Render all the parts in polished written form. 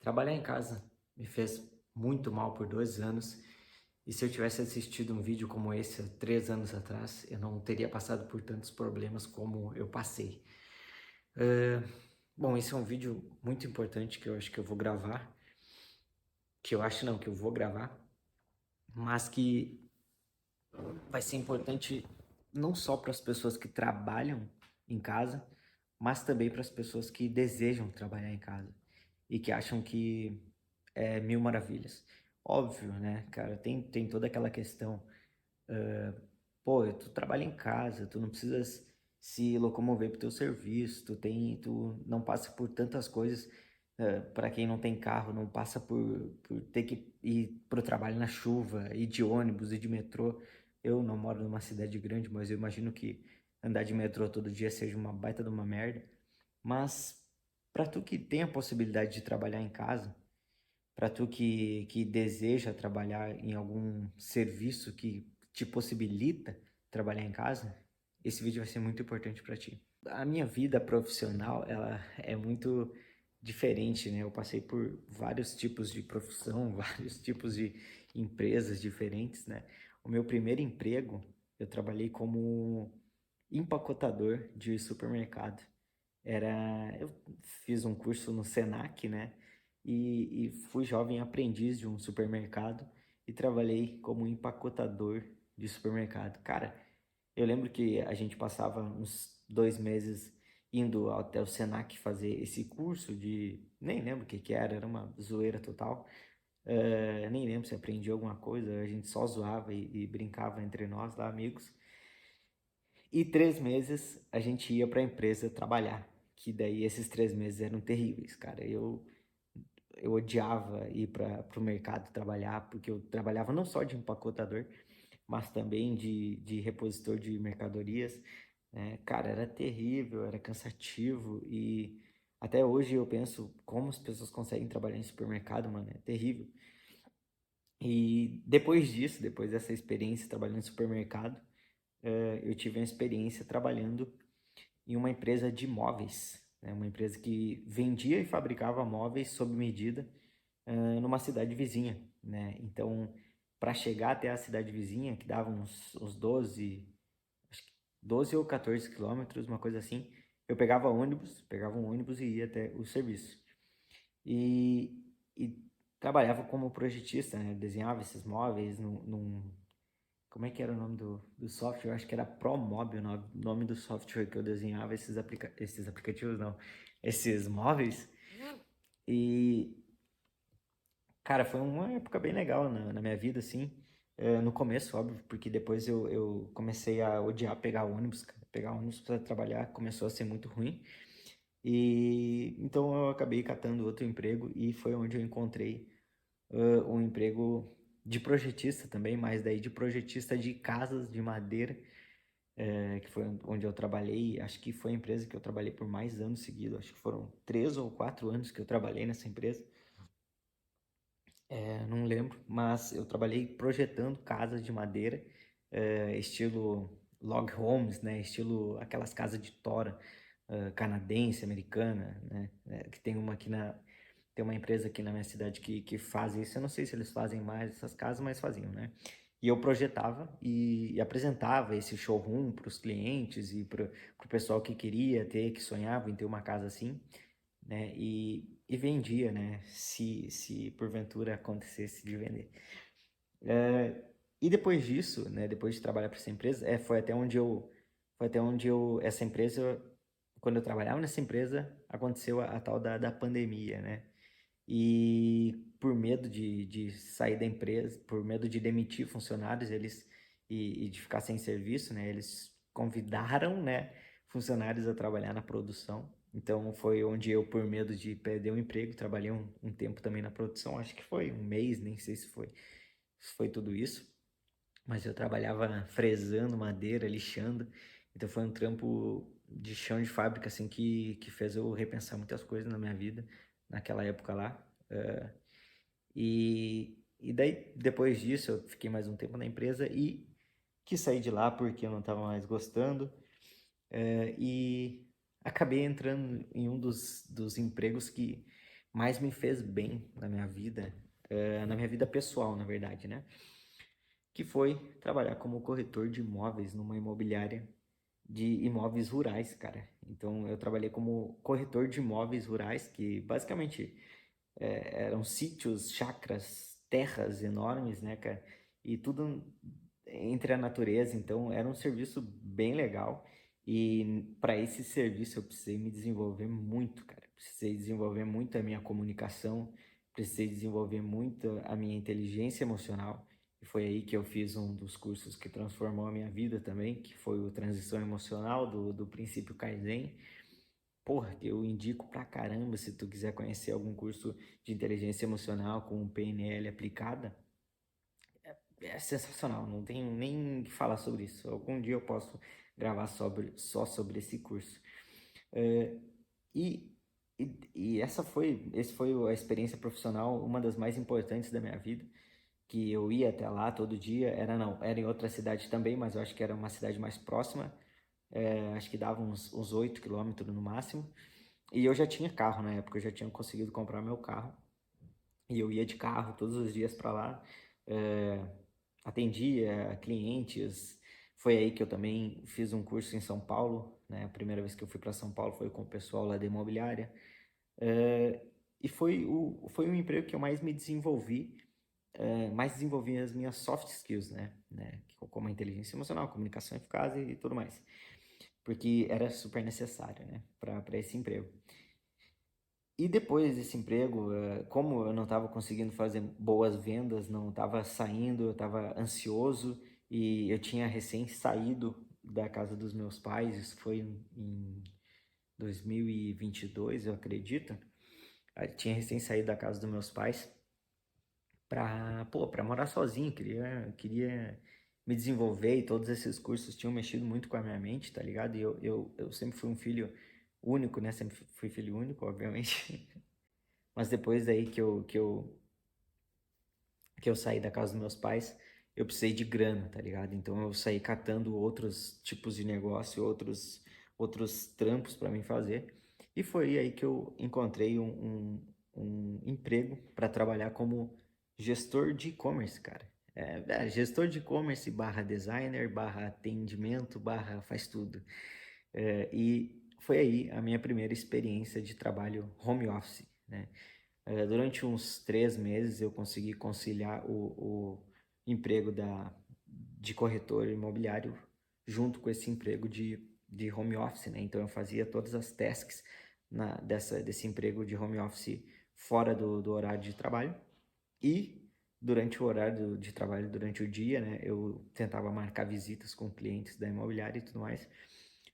Trabalhar em casa me fez muito mal por 2 anos, e se eu tivesse assistido um vídeo como esse há 3 anos atrás, eu não teria passado por tantos problemas como eu passei. Eh, Bom, esse é um vídeo muito importante que eu acho que eu vou gravar, que eu acho não, que eu vou gravar, mas que vai ser importante não só para as pessoas que trabalham em casa, mas também para as pessoas que desejam trabalhar em casa e que acham que é mil maravilhas. Óbvio, né, cara, tem toda aquela questão, pô, tu trabalha em casa, tu não precisas se locomover pro teu serviço, tu não passa por tantas coisas, para quem não tem carro, não passa por ter que ir pro trabalho na chuva, ir de ônibus, ir de metrô. Eu não moro numa cidade grande, mas eu imagino que andar de metrô todo dia seja uma baita de uma merda. Mas para tu que tem a possibilidade de trabalhar em casa, para tu que deseja trabalhar em algum serviço que te possibilita trabalhar em casa, esse vídeo vai ser muito importante para ti. A minha vida profissional, ela é muito diferente, né? Eu passei por vários tipos de profissão, vários tipos de empresas diferentes, né? O meu primeiro emprego, eu trabalhei como empacotador de supermercado. Eu fiz um curso no Senac, né? E fui jovem aprendiz de um supermercado e trabalhei como empacotador de supermercado. Cara, eu lembro que a gente passava uns 2 meses indo até o Senac fazer esse curso de... Nem lembro o que que era uma zoeira total. Nem lembro se aprendi alguma coisa, a gente só zoava e brincava entre nós lá, amigos. E 3 meses a gente ia para a empresa trabalhar, que daí esses 3 meses eram terríveis, cara. Eu odiava ir para o mercado trabalhar, porque eu trabalhava não só de empacotador, mas também de repositor de mercadorias, né? Cara, era terrível, era cansativo e até hoje eu penso como as pessoas conseguem trabalhar em supermercado, mano, é terrível. E depois disso, depois dessa experiência trabalhando em supermercado, eu tive uma experiência trabalhando em uma empresa de móveis, né? Uma empresa que vendia e fabricava móveis sob medida, numa cidade vizinha, né? Então, para chegar até a cidade vizinha, que dava uns 12, acho que 12 ou 14 quilômetros, uma coisa assim, eu pegava um ônibus e ia até o serviço. E trabalhava como projetista, né? Desenhava esses móveis como é que era o nome do software? Eu acho que era ProMob o nome do software que eu desenhava esses aplicativos, não, esses móveis. E, cara, foi uma época bem legal na minha vida, assim. No começo, óbvio, porque depois eu comecei a odiar pegar ônibus, cara. Pegar ônibus para trabalhar começou a ser muito ruim. E então eu acabei catando outro emprego e foi onde eu encontrei um emprego de projetista também, mas daí de projetista de casas de madeira, que foi onde eu trabalhei. Acho que foi a empresa que eu trabalhei por mais anos seguidos. Acho que foram 3 ou 4 anos que eu trabalhei nessa empresa. Não lembro, mas eu trabalhei projetando casas de madeira, estilo log homes, né? Estilo aquelas casas de tora, canadense, americana, né? Que tem uma empresa aqui na minha cidade que faz isso. Eu não sei se eles fazem mais essas casas, mas faziam, né? E eu projetava e apresentava esse showroom para os clientes e para o pessoal que queria ter, que sonhava em ter uma casa assim, né? E vendia, né? Se porventura acontecesse de vender. E depois disso, né? Depois de trabalhar para essa empresa, foi até onde eu, essa empresa, quando eu trabalhava nessa empresa, aconteceu a tal da pandemia, né? E por medo de sair da empresa, por medo de demitir funcionários, e de ficar sem serviço, né? Eles convidaram, né, funcionários a trabalhar na produção. Então foi onde eu, por medo de perder o emprego, trabalhei um tempo também na produção. Acho que foi um mês, nem sei se foi tudo isso. Mas eu trabalhava fresando madeira, lixando. Então foi um trampo de chão de fábrica assim que fez eu repensar muitas coisas na minha vida naquela época lá. E daí, depois disso, eu fiquei mais um tempo na empresa e quis sair de lá porque eu não estava mais gostando. E acabei entrando em um dos empregos que mais me fez bem na minha vida pessoal, na verdade, né? Que foi trabalhar como corretor de imóveis numa imobiliária de imóveis rurais, cara. Então, eu trabalhei como corretor de imóveis rurais, que basicamente eram sítios, chacras, terras enormes, né, cara? E tudo entre a natureza. Então, era um serviço bem legal. E para esse serviço eu precisei me desenvolver muito, cara. Precisei desenvolver muito a minha comunicação, precisei desenvolver muito a minha inteligência emocional. E foi aí que eu fiz um dos cursos que transformou a minha vida também, que foi o Transição Emocional do Princípio Kaizen. Porra, eu indico pra caramba se tu quiser conhecer algum curso de inteligência emocional com PNL aplicada. É sensacional, não tenho nem que falar sobre isso. Algum dia eu posso gravar só sobre esse curso. É, e, esse foi a experiência profissional, uma das mais importantes da minha vida, que eu ia até lá todo dia. Era em outra cidade também, mas eu acho que era uma cidade mais próxima. Acho que dava uns 8 quilômetros no máximo. E eu já tinha carro na época, eu já tinha conseguido comprar meu carro. E eu ia de carro todos os dias para lá, é, atendia clientes. Foi aí que eu também fiz um curso em São Paulo, né? A primeira vez que eu fui para São Paulo foi com o pessoal lá da imobiliária. É, e foi um emprego que eu mais me desenvolvi, mais desenvolvi as minhas soft skills, né? Como a inteligência emocional, comunicação eficaz e tudo mais. Porque era super necessário, né? Para esse emprego. E depois desse emprego, como eu não estava conseguindo fazer boas vendas, não estava saindo, eu estava ansioso e eu tinha recém saído da casa dos meus pais, isso foi em 2022, eu acredito. Eu tinha recém saído da casa dos meus pais para morar sozinho, queria me desenvolver e todos esses cursos tinham mexido muito com a minha mente, tá ligado? E eu sempre fui um filho único, né? Sempre fui filho único, obviamente. Mas depois daí que eu saí da casa dos meus pais, eu precisei de grana, tá ligado? Então eu saí catando outros tipos de negócio, outros trampos para mim fazer. E foi aí que eu encontrei um emprego para trabalhar como gestor de e-commerce, cara. Gestor de e-commerce barra designer, barra atendimento, barra faz tudo. E foi aí a minha primeira experiência de trabalho home office, né? Durante uns 3 meses eu consegui conciliar o emprego de corretor imobiliário junto com esse emprego de home office, né? Então eu fazia todas as tasks desse emprego de home office fora do horário de trabalho e durante o horário de trabalho, durante o dia, né? Eu tentava marcar visitas com clientes da imobiliária e tudo mais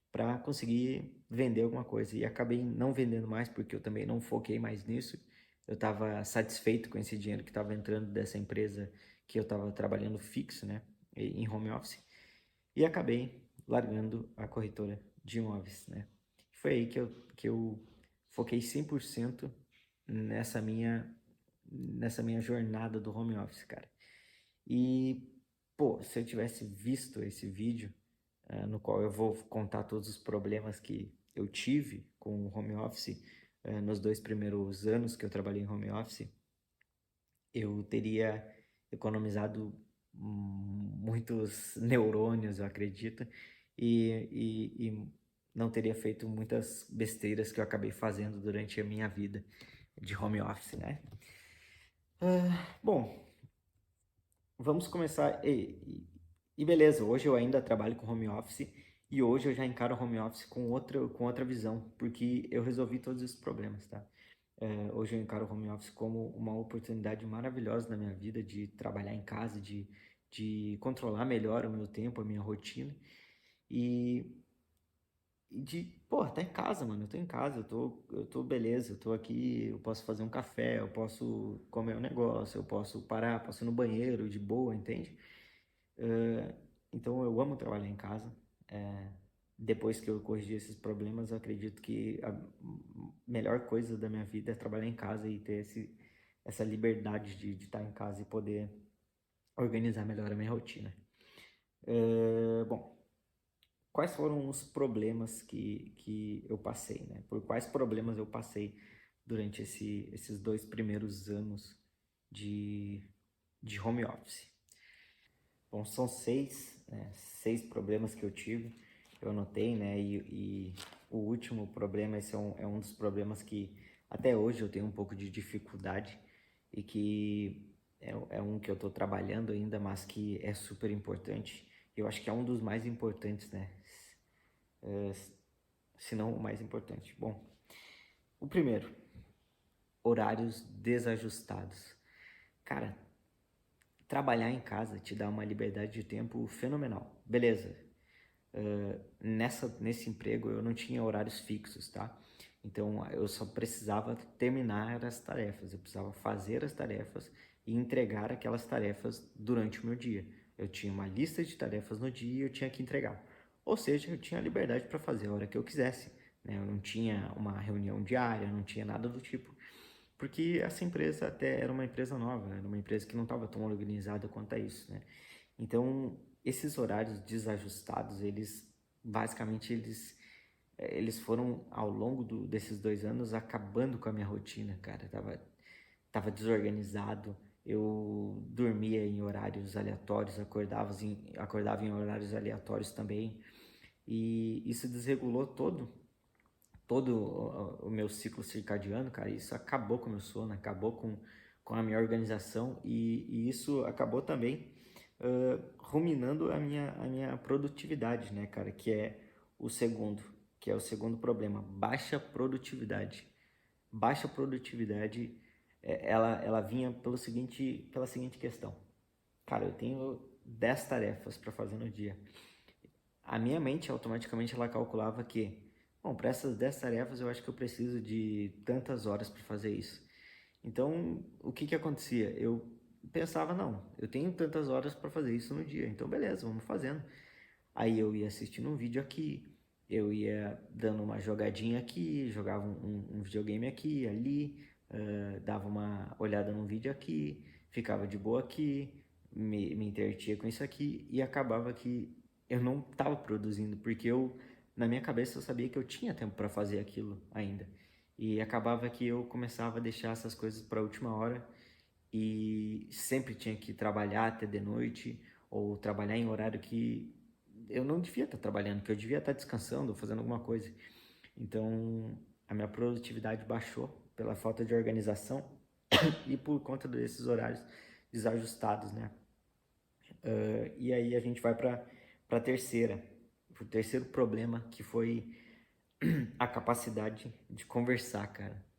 para conseguir vender alguma coisa. E acabei não vendendo mais porque eu também não foquei mais nisso. Eu estava satisfeito com esse dinheiro que estava entrando dessa empresa que eu estava trabalhando fixo, né, em home office. E acabei largando a corretora de imóveis, né. Foi aí que eu foquei 100% nessa minha jornada do home office, cara. E, pô, se eu tivesse visto esse vídeo, no qual eu vou contar todos os problemas que eu tive com o home office, nos 2 primeiros anos que eu trabalhei em home office, eu teria economizado muitos neurônios, eu acredito, e não teria feito muitas besteiras que eu acabei fazendo durante a minha vida de home office, né? Bom, vamos começar. E beleza, hoje eu ainda trabalho com home office e hoje eu já encaro o home office com outra visão, porque eu resolvi todos esses problemas, tá? Hoje eu encaro o home office como uma oportunidade maravilhosa na minha vida de trabalhar em casa, de controlar melhor o meu tempo, a minha rotina e, pô, tá em casa, mano. Eu tô em casa, eu tô beleza, eu tô aqui, eu posso fazer um café, eu posso comer um negócio, eu posso parar, posso ir no banheiro de boa, entende? Eh, então eu amo trabalhar em casa. Depois que eu corrigi esses problemas, eu acredito que a melhor coisa da minha vida é trabalhar em casa e ter essa liberdade de estar em casa e poder organizar melhor a minha rotina. Bom, quais foram os problemas que eu passei, né? Por quais problemas eu passei durante esses 2 primeiros anos de home office. Bom, são 6, né, 6 problemas que eu tive, eu anotei, né, e o último problema, esse é um dos problemas que até hoje eu tenho um pouco de dificuldade e que é um que eu estou trabalhando ainda, mas que é super importante. Eu acho que é um dos mais importantes, né, se não o mais importante. Bom, o primeiro, horários desajustados. Cara, trabalhar em casa te dá uma liberdade de tempo fenomenal. Beleza, nesse emprego eu não tinha horários fixos, tá? Então eu só precisava terminar as tarefas, eu precisava fazer as tarefas e entregar aquelas tarefas durante o meu dia. Eu tinha uma lista de tarefas no dia e eu tinha que entregar. Ou seja, eu tinha a liberdade para fazer a hora que eu quisesse, né? Eu não tinha uma reunião diária, não tinha nada do tipo. Porque essa empresa até era uma empresa nova, era uma empresa que não estava tão organizada quanto a isso, né? Então, esses horários desajustados, eles foram ao longo desses 2 anos acabando com a minha rotina, cara. Tava desorganizado, eu dormia em horários aleatórios, acordava em horários aleatórios também, e isso desregulou todo o meu ciclo circadiano, cara. Isso acabou com o meu sono, acabou com a minha organização e isso acabou também ruminando a minha produtividade, né, cara, o segundo, que é o segundo problema, baixa produtividade. Baixa produtividade, ela vinha pela seguinte questão. Cara, eu tenho 10 tarefas para fazer no dia. A minha mente automaticamente ela calculava que, bom, para essas 10 tarefas eu acho que eu preciso de tantas horas para fazer isso. Então, o que acontecia? Eu pensava, não, eu tenho tantas horas para fazer isso no dia, então beleza, vamos fazendo. Aí eu ia assistindo um vídeo aqui, eu ia dando uma jogadinha aqui, jogava um videogame aqui, ali, dava uma olhada num vídeo aqui, ficava de boa aqui, me entretia com isso aqui e acabava que eu não estava produzindo, porque na minha cabeça eu sabia que eu tinha tempo para fazer aquilo ainda. E acabava que eu começava a deixar essas coisas para a última hora e sempre tinha que trabalhar até de noite ou trabalhar em horário que eu não devia estar trabalhando, que eu devia estar descansando ou fazendo alguma coisa. Então, a minha produtividade baixou pela falta de organização e por conta desses horários desajustados, né? E aí a gente vai para o terceiro problema, que foi a capacidade de conversar, cara.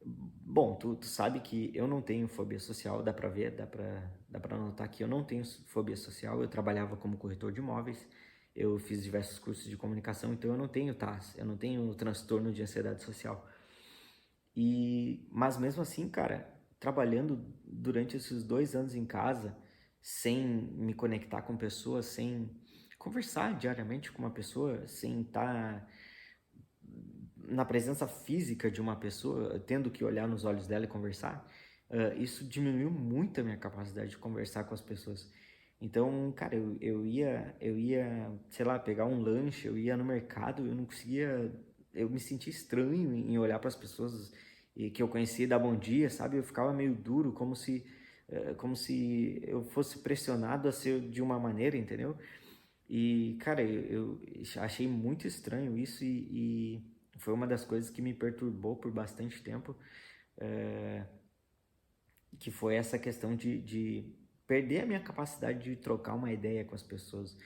Bom, tu sabe que eu não tenho fobia social, dá pra ver, dá pra notar que eu não tenho fobia social. Eu trabalhava como corretor de imóveis, eu fiz diversos cursos de comunicação, então eu não tenho TAS, eu não tenho transtorno de ansiedade social. Mas mesmo assim, cara, trabalhando durante esses 2 anos em casa, sem me conectar com pessoas, sem conversar diariamente com uma pessoa, sem estar na presença física de uma pessoa, tendo que olhar nos olhos dela e conversar, isso diminuiu muito a minha capacidade de conversar com as pessoas. Então, cara, eu ia, sei lá, pegar um lanche, eu ia no mercado, eu não conseguia, eu me sentia estranho em olhar para as pessoas e que eu conhecia e dar bom dia, sabe? Eu ficava meio duro, como se eu fosse pressionado a ser de uma maneira, entendeu? E, cara, eu achei muito estranho isso e foi uma das coisas que me perturbou por bastante tempo, que foi essa questão de perder a minha capacidade de trocar uma ideia com as pessoas.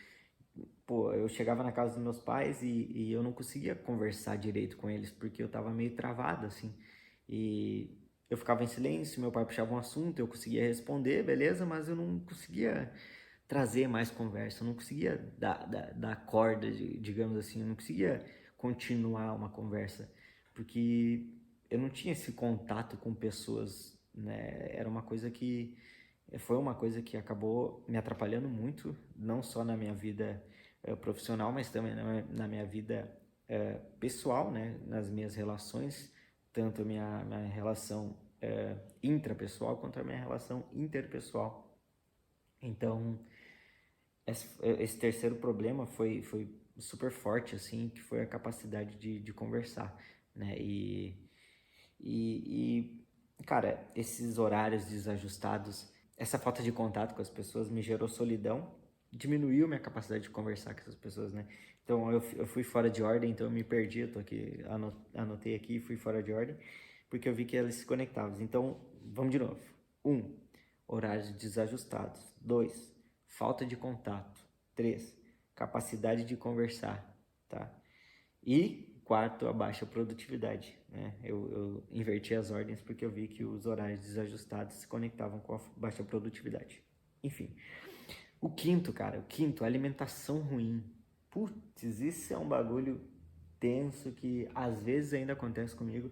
Pô, eu chegava na casa dos meus pais e eu não conseguia conversar direito com eles, porque eu tava meio travado, assim. E eu ficava em silêncio, meu pai puxava um assunto, eu conseguia responder, beleza, mas eu não conseguia trazer mais conversa, eu não conseguia dar corda, digamos assim, eu não conseguia continuar uma conversa, porque eu não tinha esse contato com pessoas, né? Foi uma coisa que acabou me atrapalhando muito, não só na minha vida profissional, mas também na minha vida pessoal, né? Nas minhas relações, tanto a minha relação intrapessoal quanto a minha relação interpessoal. Então, esse terceiro problema foi super forte, assim, que foi a capacidade de conversar, né? Cara, esses horários desajustados, essa falta de contato com as pessoas me gerou solidão, diminuiu minha capacidade de conversar com essas pessoas, né? Então eu fui fora de ordem, então eu me perdi, eu tô aqui, anotei aqui e fui fora de ordem, porque eu vi que elas se conectavam. Então, vamos de novo. 1. Horários desajustados. 2. Falta de contato. 3. Capacidade de conversar, tá? E quarto, a baixa produtividade, né? Eu inverti as ordens porque eu vi que os horários desajustados se conectavam com a baixa produtividade. Enfim, o quinto, cara, alimentação ruim. Putz, isso é um bagulho tenso que às vezes ainda acontece comigo,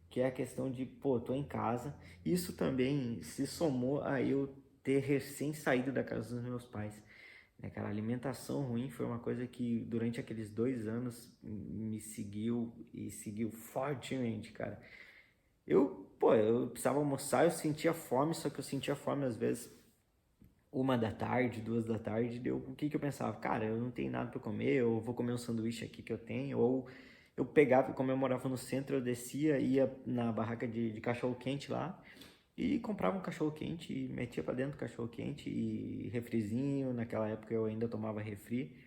que é a questão de, pô, tô em casa. Isso também se somou a eu ter recém saído da casa dos meus pais. Né, cara, a alimentação ruim foi uma coisa que durante aqueles 2 anos me seguiu e seguiu fortemente, cara. Eu precisava almoçar, eu sentia fome, só que eu sentia fome às vezes 1 da tarde, 2 da tarde, o que que eu pensava? Cara, eu não tenho nada para comer, eu vou comer um sanduíche aqui que eu tenho, ou eu pegava, como eu morava no centro, eu descia, ia na barraca de cachorro-quente lá, e comprava um cachorro-quente e metia para dentro do cachorro-quente e refrizinho. Naquela época eu ainda tomava refri.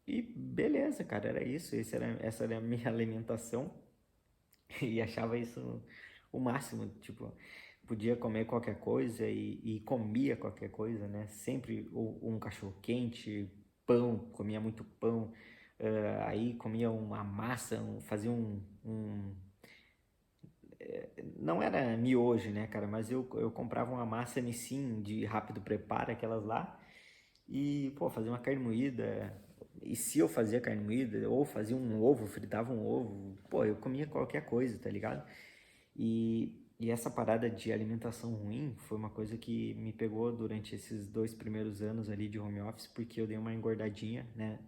E beleza, cara, era isso. Essa era a minha alimentação. E achava isso o máximo. Tipo, podia comer qualquer coisa e comia qualquer coisa, né? Sempre um cachorro-quente, pão, comia muito pão. Aí comia uma massa, fazia não era miojo, né, cara? Mas eu comprava uma massa Nissin de rápido preparo, aquelas lá. E, pô, fazia uma carne moída. E se eu fazia carne moída, ou fazia um ovo, fritava um ovo, pô, eu comia qualquer coisa, tá ligado? E essa parada de alimentação ruim foi uma coisa que me pegou durante esses 2 primeiros anos ali de home office, porque eu dei uma engordadinha, né?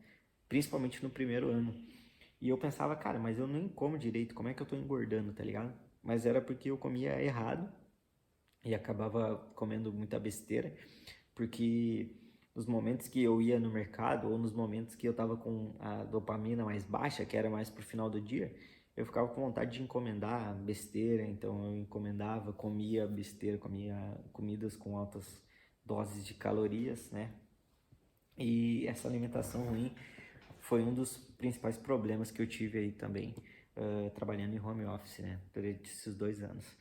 Principalmente no primeiro ano. E eu pensava, cara, mas eu nem como direito, como é que eu tô engordando, tá ligado? Mas era porque eu comia errado e acabava comendo muita besteira, porque nos momentos que eu ia no mercado ou nos momentos que eu tava com a dopamina mais baixa, que era mais pro final do dia, eu ficava com vontade de encomendar besteira, então eu encomendava, comia besteira, comia comidas com altas doses de calorias, né? E essa alimentação ruim foi um dos principais problemas que eu tive aí também, trabalhando em home office, né? Durante esses 2 anos.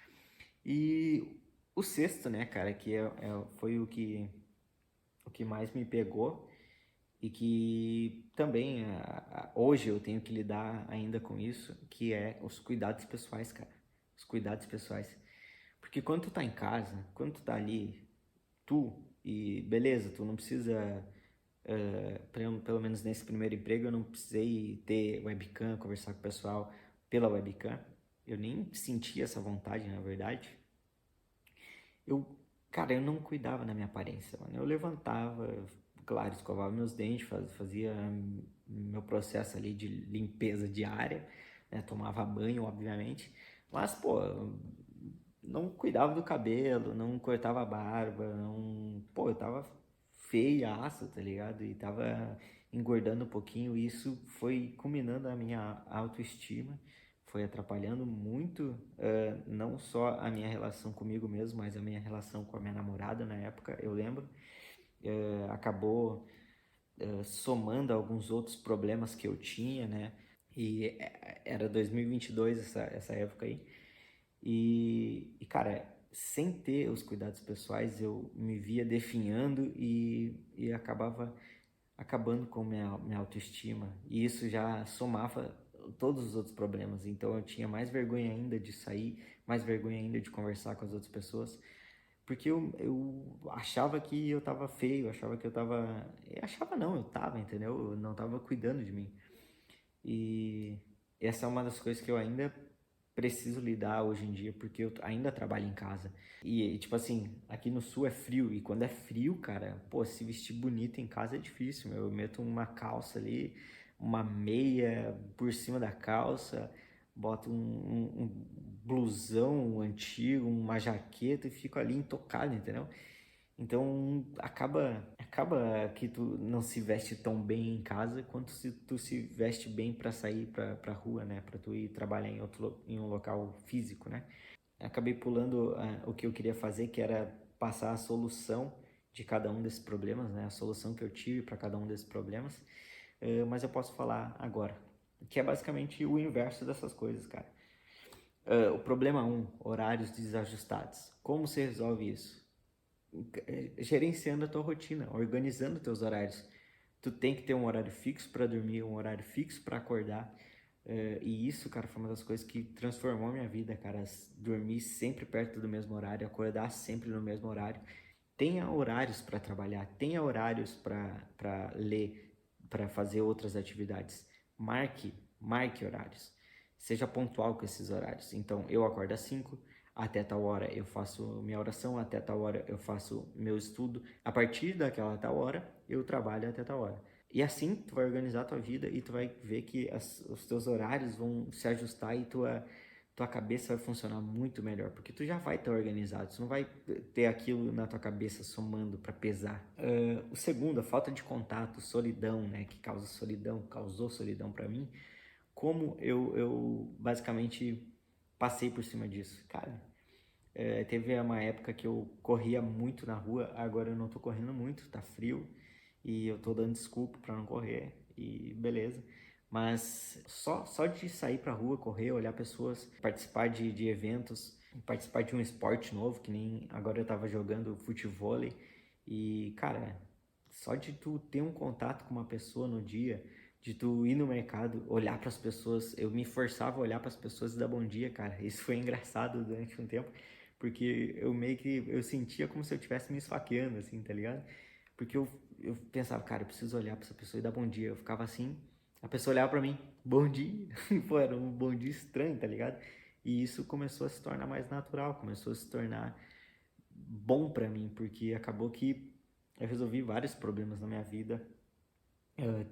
E o sexto, né, cara, que foi o que mais me pegou e que também hoje eu tenho que lidar ainda com isso, que é os cuidados pessoais, cara. Os cuidados pessoais. Porque quando tu tá em casa, quando tu tá ali, e beleza, tu não precisa, pelo menos nesse primeiro emprego, eu não precisei ter webcam, conversar com o pessoal pela webcam. Eu nem sentia essa vontade, na verdade. Eu, cara, eu não cuidava da minha aparência, mano. Eu levantava, claro, escovava meus dentes, fazia meu processo ali de limpeza diária, né? Tomava banho, obviamente. Mas, pô, não cuidava do cabelo, não cortava a barba, não... Pô, eu tava feiaço, tá ligado? E tava engordando um pouquinho, e isso foi culminando a minha autoestima, foi atrapalhando muito, não só a minha relação comigo mesmo, mas a minha relação com a minha namorada na época, eu lembro. Acabou somando alguns outros problemas que eu tinha, né? E era 2022 essa época aí. Cara, sem ter os cuidados pessoais, eu me via definhando e acabava acabando com minha autoestima. E isso já somava todos os outros problemas. Então eu tinha mais vergonha ainda de sair, mais vergonha ainda de conversar com as outras pessoas. Porque eu achava que eu tava feio, achava que eu tava. Eu achava não, eu tava, entendeu? Eu não tava cuidando de mim. E essa é uma das coisas que eu ainda preciso lidar hoje em dia, porque eu ainda trabalho em casa. Tipo assim, aqui no sul é frio, e quando é frio, cara, pô, se vestir bonito em casa é difícil, meu. Eu meto uma calça ali, uma meia por cima da calça, boto um blusão antigo, uma jaqueta e fico ali intocado, entendeu? Então acaba que tu não se veste tão bem em casa quanto se tu se veste bem para sair pra rua, né? Para tu ir trabalhar em um local físico, né? Acabei pulando o que eu queria fazer, que era passar a solução de cada um desses problemas, né? A solução que eu tive para cada um desses problemas. Mas eu posso falar agora, que é basicamente o inverso dessas coisas, cara. O problema 1, horários desajustados. Como você resolve isso? Gerenciando a tua rotina, organizando teus horários. Tu tem que ter um horário fixo para dormir, um horário fixo para acordar. E isso, cara, foi uma das coisas que transformou a minha vida, cara. Dormir sempre perto do mesmo horário, acordar sempre no mesmo horário. Tenha horários para trabalhar, tenha horários para ler, para fazer outras atividades. Marque horários. Seja pontual com esses horários. Então, eu acordo às 5, até tal hora eu faço minha oração, até tal hora eu faço meu estudo. A partir daquela tal hora, eu trabalho até tal hora. E assim tu vai organizar a tua vida e tu vai ver que os teus horários vão se ajustar e tua cabeça vai funcionar muito melhor, porque tu já vai estar organizado, tu não vai ter aquilo na tua cabeça somando para pesar. O segundo, a falta de contato, solidão, né, que causa solidão, causou solidão para mim. Como eu basicamente passei por cima disso, cara. Teve uma época que eu corria muito na rua, agora eu não tô correndo muito, tá frio e eu tô dando desculpa para não correr e beleza. Mas só de sair pra rua, correr, olhar pessoas, participar de eventos, participar de um esporte novo, que nem agora eu tava jogando futevôlei e, cara, só de tu ter um contato com uma pessoa no dia, de tu ir no mercado, olhar para as pessoas, eu me forçava a olhar para as pessoas e dar bom dia, cara. Isso foi engraçado durante um tempo, porque eu meio que eu sentia como se eu estivesse me esfaqueando, assim, tá ligado? Porque eu pensava, cara, eu preciso olhar pra essa pessoa e dar bom dia. Eu ficava assim, a pessoa olhava pra mim, bom dia. Pô, era um bom dia estranho, tá ligado? E isso começou a se tornar mais natural, começou a se tornar bom pra mim, porque acabou que eu resolvi vários problemas na minha vida,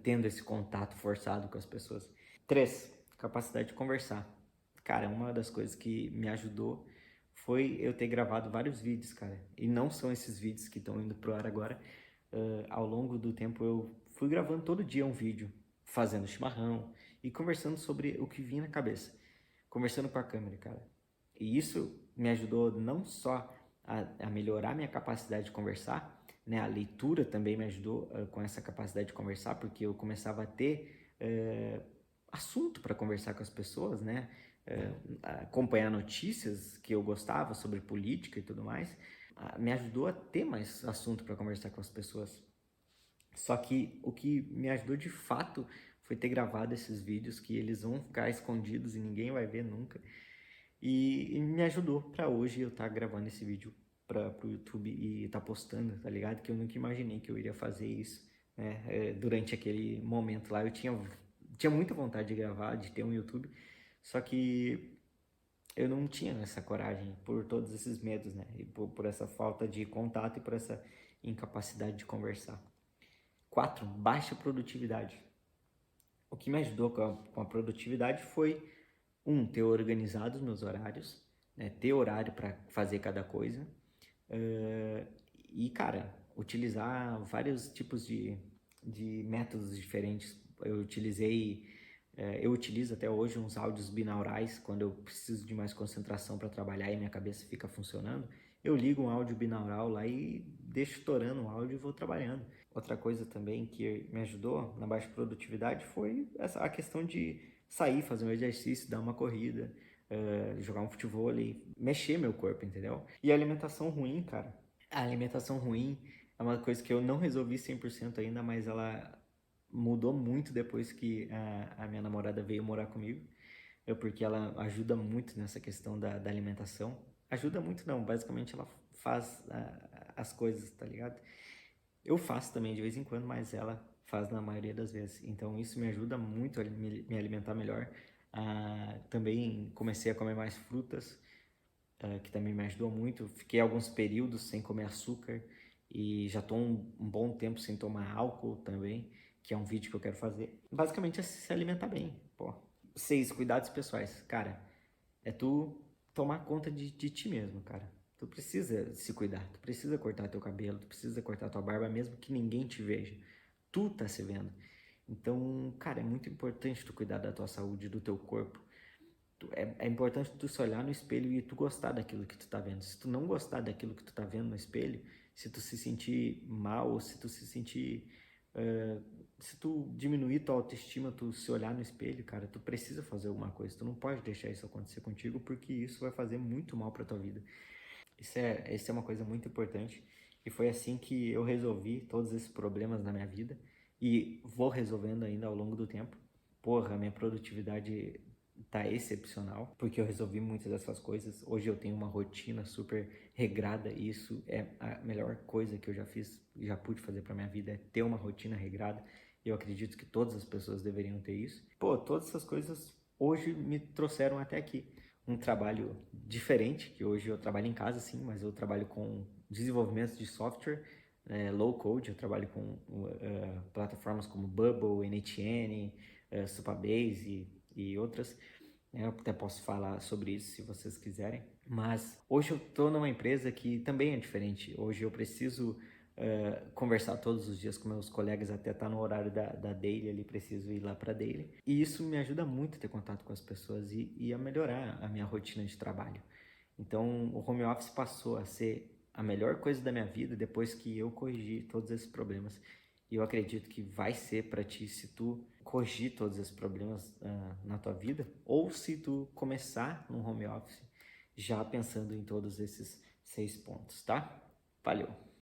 tendo esse contato forçado com as pessoas. 3, capacidade de conversar. Cara, uma das coisas que me ajudou foi eu ter gravado vários vídeos, cara. E não são esses vídeos que estão indo pro ar agora. Ao longo do tempo eu fui gravando todo dia um vídeo, fazendo chimarrão e conversando sobre o que vinha na cabeça. Conversando com a câmera, cara. E isso me ajudou não só a melhorar minha capacidade de conversar, né? A leitura também me ajudou com essa capacidade de conversar, porque eu começava a ter assunto para conversar com as pessoas, né? Acompanhar notícias que eu gostava sobre política e tudo mais, me ajudou a ter mais assunto para conversar com as pessoas. Só que o que me ajudou de fato foi ter gravado esses vídeos que eles vão ficar escondidos e ninguém vai ver nunca. E me ajudou para hoje eu estar gravando esse vídeo para o YouTube e estar postando, tá ligado? Que eu nunca imaginei que eu iria fazer isso, né? Durante aquele momento lá eu tinha muita vontade de gravar, de ter um YouTube, só que eu não tinha essa coragem por todos esses medos, né? E por essa falta de contato e por essa incapacidade de conversar. 4, baixa produtividade. O que me ajudou com a produtividade foi, ter organizado os meus horários, né? Ter horário para fazer cada coisa. E, cara, utilizar vários tipos de métodos diferentes. Eu utilizo até hoje uns áudios binaurais quando eu preciso de mais concentração para trabalhar e minha cabeça fica funcionando. Eu ligo um áudio binaural lá e deixo estourando o áudio e vou trabalhando. Outra coisa também que me ajudou na baixa produtividade foi a questão de sair, fazer um exercício, dar uma corrida, jogar um futevôlei, mexer meu corpo, entendeu? E a alimentação ruim, cara. A alimentação ruim é uma coisa que eu não resolvi 100% ainda, mas ela mudou muito depois que a minha namorada veio morar comigo. Porque ela ajuda muito nessa questão da alimentação. Ajuda muito não, basicamente ela faz as coisas, tá ligado? Eu faço também de vez em quando, mas ela faz na maioria das vezes. Então isso me ajuda muito a me alimentar melhor. Também comecei a comer mais frutas, que também me ajudou muito. Fiquei alguns períodos sem comer açúcar e já estou um bom tempo sem tomar álcool também, que é um vídeo que eu quero fazer. Basicamente é se alimentar bem, pô. 6, cuidados pessoais. Cara, é tu tomar conta de ti mesmo, cara. Tu precisa se cuidar, tu precisa cortar teu cabelo, tu precisa cortar tua barba, mesmo que ninguém te veja. Tu tá se vendo. Então, cara, é muito importante tu cuidar da tua saúde, do teu corpo. É importante tu se olhar no espelho e tu gostar daquilo que tu tá vendo. Se tu não gostar daquilo que tu tá vendo no espelho, se tu se sentir mal, se tu se sentir... se tu diminuir tua autoestima, tu se olhar no espelho, cara, tu precisa fazer alguma coisa. Tu não pode deixar isso acontecer contigo, porque isso vai fazer muito mal pra tua vida. Isso é uma coisa muito importante. E foi assim que eu resolvi todos esses problemas na minha vida. E vou resolvendo ainda ao longo do tempo. Porra, a minha produtividade tá excepcional, porque eu resolvi muitas dessas coisas. Hoje eu tenho uma rotina super regrada e isso é a melhor coisa que eu já fiz, já pude fazer pra minha vida, é ter uma rotina regrada. Eu acredito que todas as pessoas deveriam ter isso. Pô, todas essas coisas hoje me trouxeram até aqui. Um trabalho diferente, que hoje eu trabalho em casa sim, mas eu trabalho com desenvolvimento de software, low code, eu trabalho com plataformas como Bubble, NHN, Supabase e outras. Eu até posso falar sobre isso se vocês quiserem. Mas hoje eu estou numa empresa que também é diferente. Hoje eu preciso conversar todos os dias com meus colegas, até estar no horário da daily ali, preciso ir lá para daily. E isso me ajuda muito a ter contato com as pessoas e a melhorar a minha rotina de trabalho. Então o home office passou a ser a melhor coisa da minha vida depois que eu corrigi todos esses problemas. E eu acredito que vai ser para ti se tu corrigir todos esses problemas na tua vida, ou se tu começar no home office já pensando em todos esses 6 pontos, tá? Valeu!